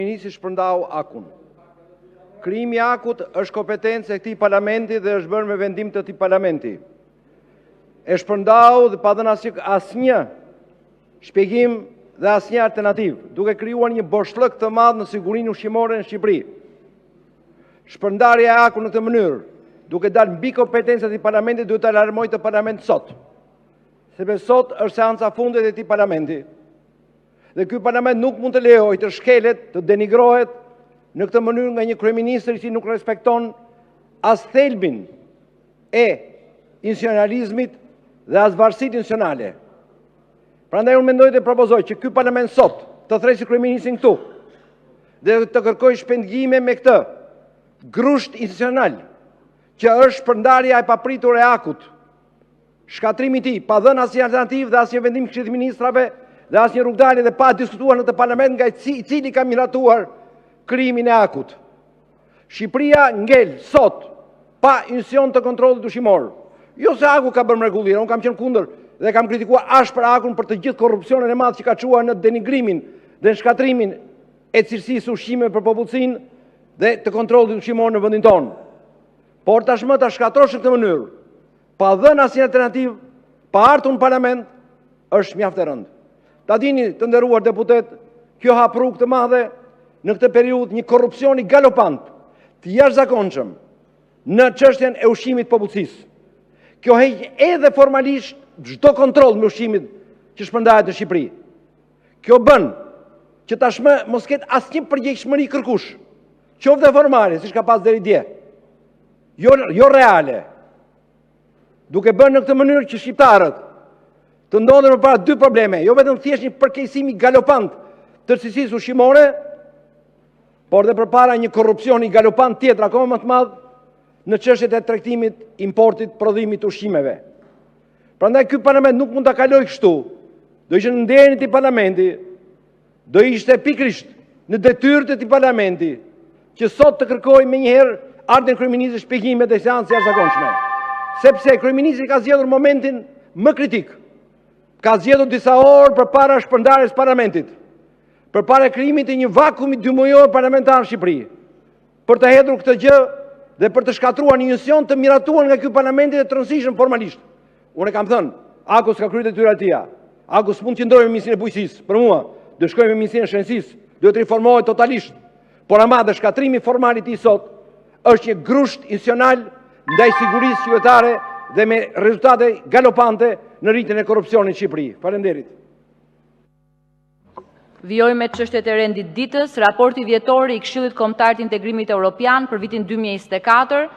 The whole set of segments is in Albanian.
Ministri shpërndau akun. Krijimi i akut është kompetencë e këtij parlamenti dhe është bërë me vendim të këtij parlamenti. E shpërndau dhe pa dhënë asnjë shpjegim dhe asnjë alternativë, duke krijuar një boshllëk të madh në sigurinë ushqimore në Shqipëri. Shpërndarja e akut në këtë mënyrë, duke dalë mbi kompetencat e këtij parlamenti, duhet të alarmojë të parlament sot. Sepse sot është seanca fundit e këtij parlamenti. Dhe ky parlament nuk mund të lejojë të shkelet, të denigrohet në këtë mënyrë nga një kryeministër që nuk respekton as thelbin e institucionalizmit dhe as varësitë institucionale. Prandaj unë mendoj dhe propozoj që ky parlament sot të thresë kryeministrin këtu dhe të kërkojë shpenzime me këtë grusht institucional që është shpërndarja e papritur e akut, shkatrimi i tij pa dhënë asnjë alternativë dhe asnjë vendim Këshillit të Ministrave dhe asnjë rrugdalje dhe pa diskutuar në të parlament nga i cili ka miratuar krijimin e akut. Shqipëria ngel sot pa institucion të kontrollit ushqimor. Jo se aku ka bërë mrekulli, unë kam qenë kundër dhe kam kritikuar ashpër akun për të gjithë korrupsionin e madh që ka çuar në denigrimin dhe në shkatrimin e cilësisë ushqimeve për popullsinë dhe të kontrollit ushqimor në vendin tonë. Por tashmë ta shkatrosh në këtë mënyrë, pa dhënë asnjë alternativë, pa ardhur në parlament, është mjaft e rëndë. Ta dini, të nderuar deputet, kjo hap rrugë të madhe në këtë periudhë një korrupsioni galopant, të jashtëzakonshëm në çështjen e ushqimit të popullsisë. Kjo heq edhe formalisht çdo kontroll me ushqimin që shpërndahet në Shqipëri. Kjo bën që tashmë mos ketë asnjë përgjegjësi kërkush, qoftë formale, siç ka pas deri dje, jo reale, duke bërë në këtë mënyrë që shqiptarët të ndodhen përpara dy probleme, jo vetëm thjesht një përkeqësimi galopant të cilësisë ushqimore, por dhe përpara një korrupsioni galopant tjetër akoma më të madh në çështjet e tregtimit, importit, prodhimit të ushqimeve. Prandaj ky parlament nuk mund ta kalojë kështu. Do ishte në nderin e këtij parlamenti, do ishte pikërisht në detyrë të këtij parlamenti që sot të kërkojë menjëherë ardhen kryeministri shpjegime të seancës jashtëzakonshme. Sepse kryeministri ka zgjedhur momentin më kritik. Ka zgjedhur disa orë përpara shpërndarjes parlamentit, përpara krijimit të një vakumi dymujor parlamentar në Shqipëri, për të hedhur këtë gjë dhe për të shkatruar një institucion të miratuar nga ky parlamenti dhe të rëndësishëm formalisht. Unë kam thënë, Aku s'ka kryer detyrat e tija. Aku s'mund të qëndrojë me Ministrinë e Bujqësisë. Për mua, do shkojë me Ministrinë e Shëndetësisë, duhet të riformohet totalisht. Por ama dhe shkatrimi formal i tij sot është një grusht institucional ndaj sigurisë qytetare dhe me rezultate galopante në rritjen e korrupsionit në Shqipëri. Faleminderit. Vijoj me çështjet e rendit ditës, raporti vjetor i Këshillit Kombëtar të Integrimit Evropian për vitin 2024,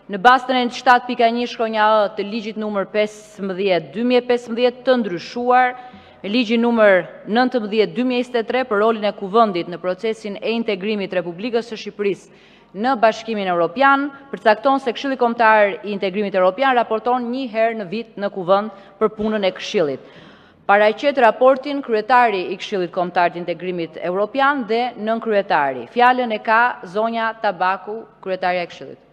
në bazë të 7.1 shkronja ë të ligjit numër 15/2015 të ndryshuar me ligjin numër 19/2023 për rolin e kuvendit në procesin e integrimit të Republikës së Shqipërisë në Bashkimin Evropian, përcakton se Këshilli Kombëtar i Integrimit Evropian raporton një herë në vit në kuvend për punën e Këshillit. Paraqet raportin kryetari i Këshillit Kombëtar të Integrimit Evropian dhe nënkryetari. Fjalën e ka zonja Tabaku, kryetaria e Këshillit.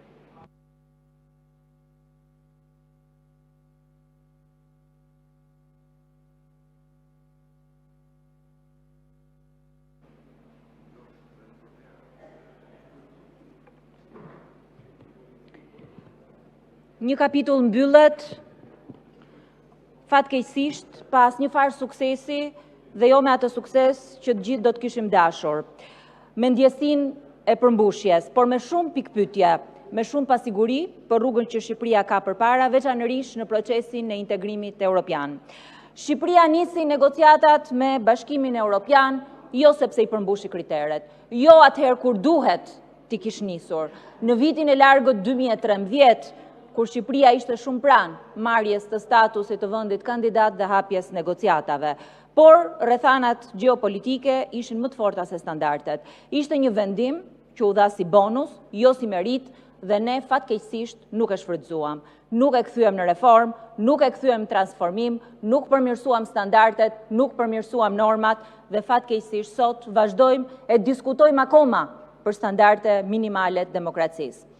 Një kapitull mbyllet fatkeqësisht pas një farë suksesi dhe jo me atë sukses që të gjithë do të kishim dashur. Me ndjesinë e përmbushjes, por me shumë pikpyetje, me shumë pasiguri për rrugën që Shqipëria ka përpara, veçanërisht në procesin e integrimit evropian. Shqipëria nisi negociatat me Bashkimin Evropian jo sepse i përmbushi kriteret, jo atëherë kur duhet t'i kish nisur. Në vitin e largët 2013, kur Shqipëria ishte shumë pranë marrjes të statusit të vendit kandidat dhe hapjes negociatave. Por rrethanat gjeopolitike ishin më të forta se standardet. Ishte një vendim që u dha si bonus, jo si merit, dhe ne fatkeqësisht nuk e shfrytzuam. Nuk e kthyem në reform, nuk e kthyem në transformim, nuk përmirësuam standardet, nuk përmirësuam normat dhe fatkeqësisht sot vazhdojmë e diskutojmë akoma për standarde minimale të demokracisë.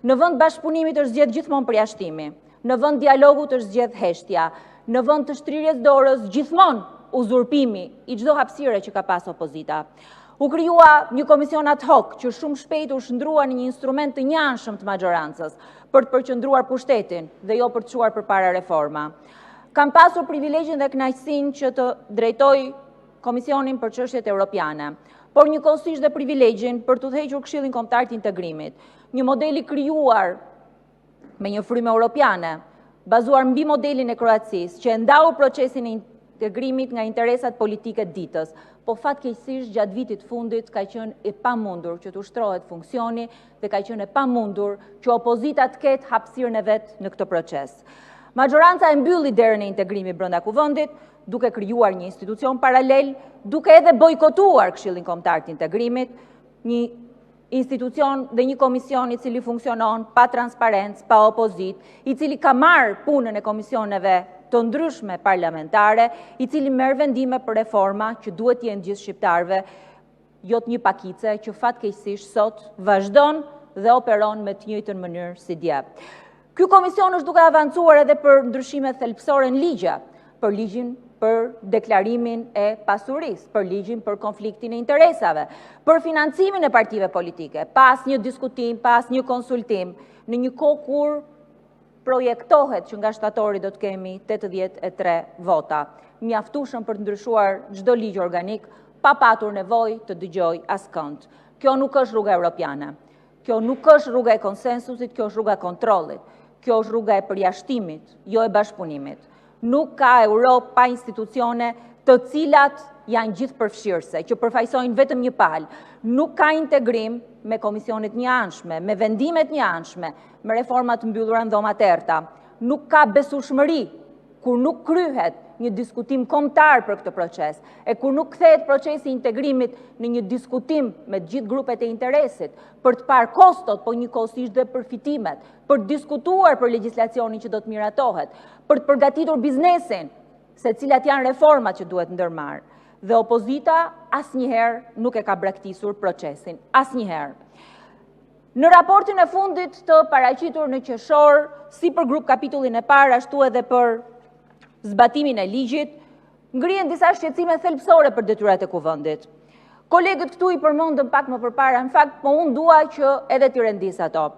Në vend bashkëpunimit është zgjedh gjithmonë përjashtimi, në vend dialogut është zgjedh heshtja, në vend të shtrirjes dorës gjithmonë uzurpimi i çdo hapësire që ka pas opozita. U krijua një komision ad hoc që shumë shpejt u shndrua në një instrument të njanshëm të majorancës për të përqendruar pushtetin dhe jo për të çuar përpara reforma. Kam pasur privilegjin dhe kënaqësinë që të drejtoj Komisionin për Çështjet Europiane, por njëkohësisht dhe privilegjin për të udhëhequr Këshillin Kombëtar të Integrimit, një model i krijuar me një frymë europiane, bazuar mbi modelin e Kroacisë, që e ndau procesin e integrimit nga interesat politike të ditës, po fatkeqësisht gjatë vitit fundit ka qenë e pamundur që të ushtrohet funksioni dhe ka qenë e pamundur që opozita të ketë hapësirën e vet në këtë proces. Majoranca e mbylli derën e integrimit brenda kuvendit, duke krijuar një institucion paralel, duke edhe bojkotuar Këshillin Kombëtar të Integrimit, një institucion dhe një komision i cili funksionon pa transparencë, pa opozit, i cili ka marrë punën e komisioneve të ndryshme parlamentare, i cili merr vendime për reforma që duhet jenë gjithë shqiptarëve, jo të një pakice që fatkeqësisht sot vazhdon dhe operon me të njëjtën mënyrë si dje. Ky komision është duke avancuar edhe për ndryshime thelbësore në ligje, për ligjin për deklarimin e pasurisë, për ligjin për konfliktin e interesave, për financimin e partive politike, pas një diskutim, pas një konsultim, në një kohë kur projektohet që nga shtatori do të kemi 83 vota, mjaftueshëm për të ndryshuar çdo ligj organik, pa patur nevojë të dëgjoj askënd. Kjo nuk është rruga europiane. Kjo nuk është rruga e konsensusit, kjo është rruga e kontrollit. Kjo është rruga e përjashtimit, jo e bashkëpunimit. Nuk ka Europë pa institucione të cilat janë gjithë përfshirëse, që përfaqësojnë vetëm një palë. Nuk ka integrim me komisionet një anshme, me vendimet një anshme, me reformat mbyllura në dhoma të errta. Nuk ka besueshmëri kur nuk kryhet një diskutim kombëtar për këtë proces, e kur nuk kthehet procesi i integrimit në një diskutim me të gjithë grupet e interesit, për të parë kostot, po njëkohësisht dhe përfitimet, për të diskutuar për legjislacionin që do të miratohet, për të përgatitur biznesin, se cilat janë reformat që duhet ndërmarrë. Dhe opozita asnjëherë nuk e ka braktisur procesin, asnjëherë. Në raportin e fundit të paraqitur në qershor, si për grup kapitullin e parë, ashtu edhe për zbatimin e ligjit, ngrihen disa shqetësime thelbësore për detyrat e kuvendit. Kolegët këtu i përmendën pak më përpara, në fakt, po unë dua që edhe t'i rendis ato.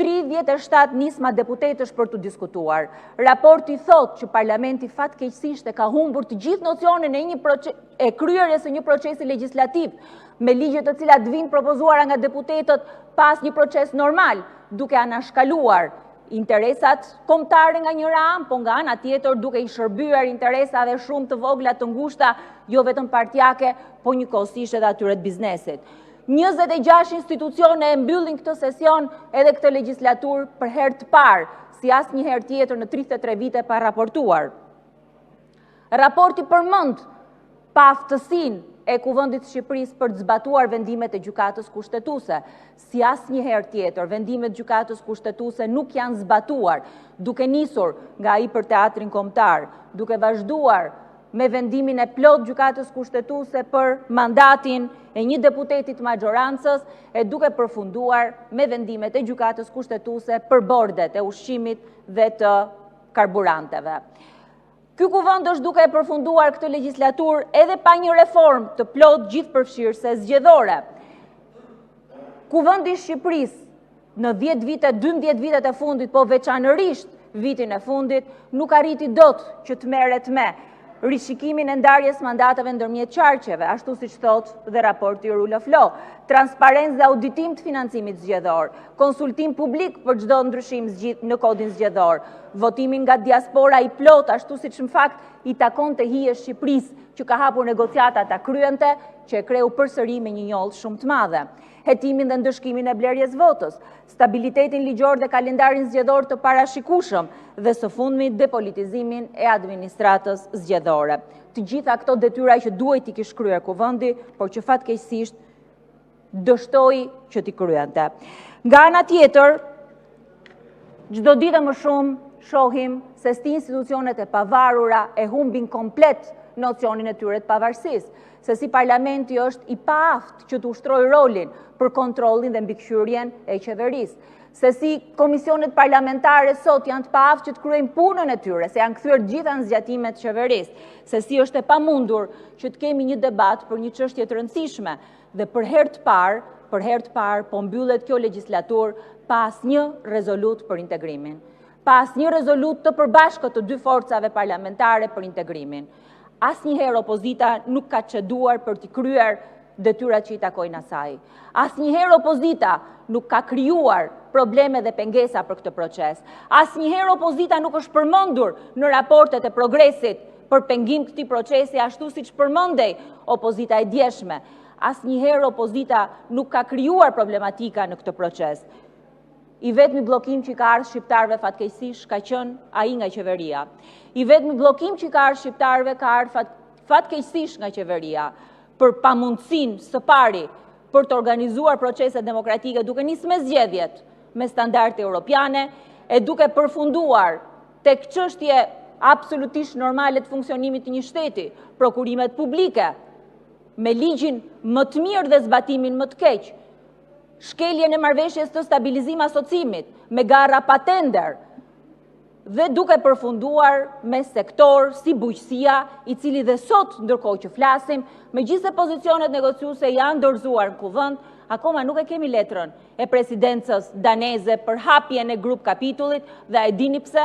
37 nisma deputetësh për të diskutuar. Raporti thot që parlamenti fatkeqësisht e ka humbur të gjithë nocionin e kryerjes së një procesi legjislativ, me ligje të cilat vinë propozuara nga deputetët pas një proces normal, duke anashkaluar interesat kombëtare nga njëra anë, po nga ana tjetër duke i shërbyer interesave shumë të vogla të ngushta, jo vetëm partijake, po njëkohësisht edhe atyre të biznesit. 26 institucione e mbyllin këtë sesion edhe këtë legjislatur për herë të parë, si asnjëherë tjetër në 33 vite pa raportuar. Raporti përmend pa aftësinë e Kuvendit të Shqipërisë për të zbatuar vendimet e gjykatës kushtetuese. Si asnjëherë tjetër, vendimet e gjykatës kushtetuese nuk janë zbatuar, duke nisur nga ai për teatrin kombëtar, duke vazhduar me vendimin e plot gjykatës kushtetuese për mandatin e një deputeti të majorancës, e duke përfunduar me vendimet e gjykatës kushtetuese për bordet e ushqimit dhe të karburanteve. Ky kuvend është duke e përfunduar këtë legjislatur edhe pa një reformë të plot gjithëpërfshirëse zgjedhore. Kuvendi i Shqipërisë në 12 vitet e fundit, po veçanërisht vitin e fundit, nuk arriti dot që të merret me rishikimin e ndarjes mandateve ndërmjet qarqeve, ashtu siç thotë dhe raporti Rule of Law, transparencë dhe auditim të financimit zgjedhor, konsultim publik për çdo ndryshim në kodin zgjedhor, votimin nga diaspora i plot, ashtu siç në fakt i takon të hije Shqipërisë që ka hapur negociata ta kryente, që e kreu përsëri me një njollë shumë të madhe. Hetimin dhe ndëshkimin e blerjes votës, stabilitetin ligjor dhe kalendarin zgjedhor të parashikueshëm dhe së fundmi depolitizimin e administratës zgjedhore. Të gjitha këto detyra që duhet t'i kishte kryer kuvendi, por që fatkeqësisht dështoi që t'i kryente. Nga ana tjetër, çdo ditë më shumë shohim se si institucionet e pavarura e humbin komplet nocionin e tyre të pavarësisë, se si parlamenti është i paaft që të ushtrojë rolin për kontrollin dhe mbikëqyrjen e qeverisë, se si komisionet parlamentare sot janë të paaft që të kryejnë punën e tyre, se janë kthyer gjitha në zgjatimet të qeverisë, se si është e pamundur që të kemi një debat për një çështje të rëndësishme, dhe për herë të parë po mbyllet kjo legjislatur pa asnjë rezolut për integrimin, pa asnjë rezolut të përbashkët të dy forcave parlamentare për integrimin. Asnjëherë opozita nuk ka çeduar për të kryer detyrat që i takojnë asaj. Asnjëherë opozita nuk ka krijuar probleme dhe pengesa për këtë proces. Asnjëherë opozita nuk është përmendur në raportet e progresit për pengim këtij procesi ashtu siç përmendej opozita e djeshme. Asnjëherë opozita nuk ka krijuar problematika në këtë proces. I vetmi bllokim që ka ardhur shqiptarëve fatkeqësisht ka qenë ai nga qeveria. I vetmi bllokim që ka ardhur shqiptarëve ka ardhur fatkeqësisht nga qeveria për pamundësinë së pari për të organizuar procese demokratike duke nisur me zgjedhjet me standarde europiane e duke përfunduar tek çështje absolutisht normale të funksionimit të një shteti, prokurimet publike, me ligjin më të mirë dhe zbatimin më të keq, shkeljen e marrëveshjes të stabilizim asocimit, me garra patender, dhe duke përfunduar me sektor si bujqësia, i cili dhe sot, ndërkohë që flasim, megjithëse pozicionet negociuese janë dorëzuar në kuvend, akoma nuk e kemi letrën e presidencës daneze për hapjen e grup kapitullit, dhe e dini pse?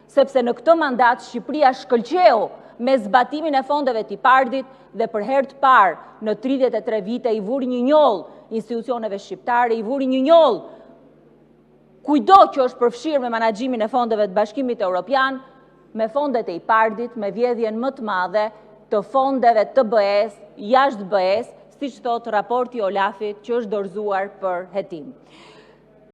Sepse në këtë mandat Shqipëria shkëlqeu me zbatimin e fondeve të IPARD-it dhe për herë të parë në 33 vite i vuri një njoll institucioneve shqiptare, i vuri një njoll kujdo që është përfshirë me menaxhimin e fondeve të Bashkimit Evropian, me fondet e IPARD-it, me vjedhjen më të madhe të fondeve të BE-s, jashtë BE-s, siç thot raporti Olafit që është dorëzuar për hetim.